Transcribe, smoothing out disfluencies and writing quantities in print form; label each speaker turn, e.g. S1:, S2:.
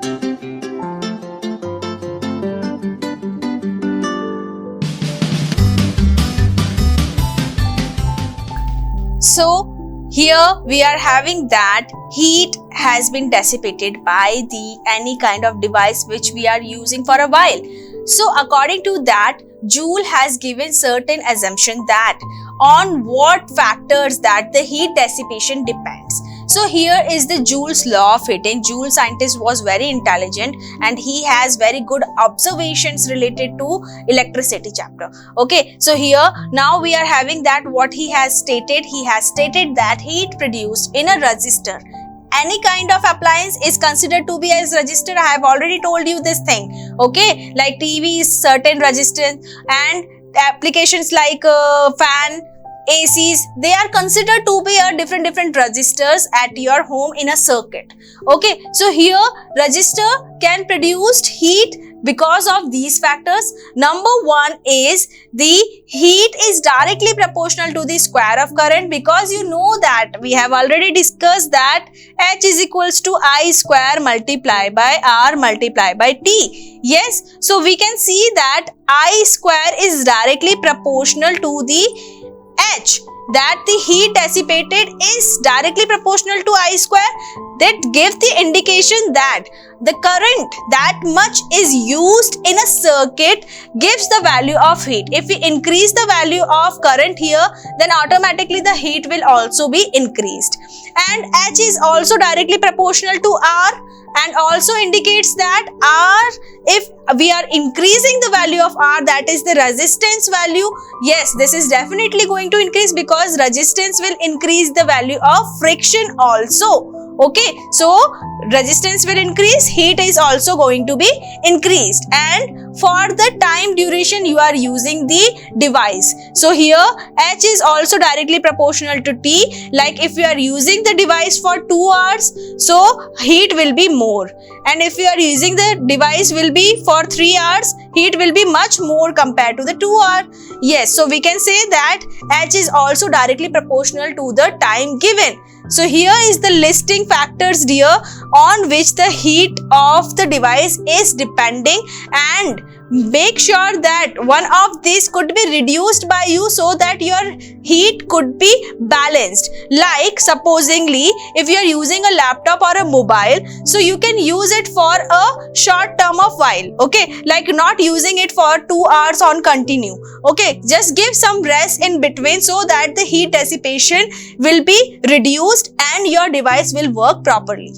S1: So here we are having that heat has been dissipated by the any kind of device which we are using for a while. So according to that, Joule has given certain assumption that on what factors that the heat dissipation depends. So here is the Joule's law of heating. Joule scientist was very intelligent and he has very good observations related to electricity chapter. Okay, so here now we are having that what he has stated. He has stated that heat produced in a resistor, any kind of appliance is considered to be as resistor. I have already told you this thing. Okay, like TV is certain resistance, and applications like fan, ACs, they are considered to be a different resistors at your home in a circuit. Okay, so here resistor can produce heat because of these factors. Number one is the heat is directly proportional to the square of current, because you know that we have already discussed that H is equals to I square multiplied by R multiplied by T. Yes, so we can see that I square is directly proportional to the H, that the heat dissipated is directly proportional to I square. That gives the indication that the current that much is used in a circuit gives the value of heat. If we increase the value of current here, then automatically the heat will also be increased. And H is also directly proportional to R, and also indicates that R, if we are increasing the value of R, that is the resistance value, yes, this is definitely going to increase, because resistance will increase the value of friction also. Okay, so resistance will increase, heat is also going to be increased, and for the time duration you are using the device. So here H is also directly proportional to T. Like if you are using the device for 2 hours, so heat will be more, and if you are using the device will be for 3 hours, heat will be much more compared to the 2 hour. Yes, so we can say that H is also directly proportional to the time given. So here is the listing factors dear on which the heat of the device is depending, and make sure that one of these could be reduced by you so that your heat could be balanced. Like supposingly if you are using a laptop or a mobile, so you can use it for a short term of while. Okay, like not using it for 2 hours on continue. Okay, just give some rest in between so that the heat dissipation will be reduced and your device will work properly.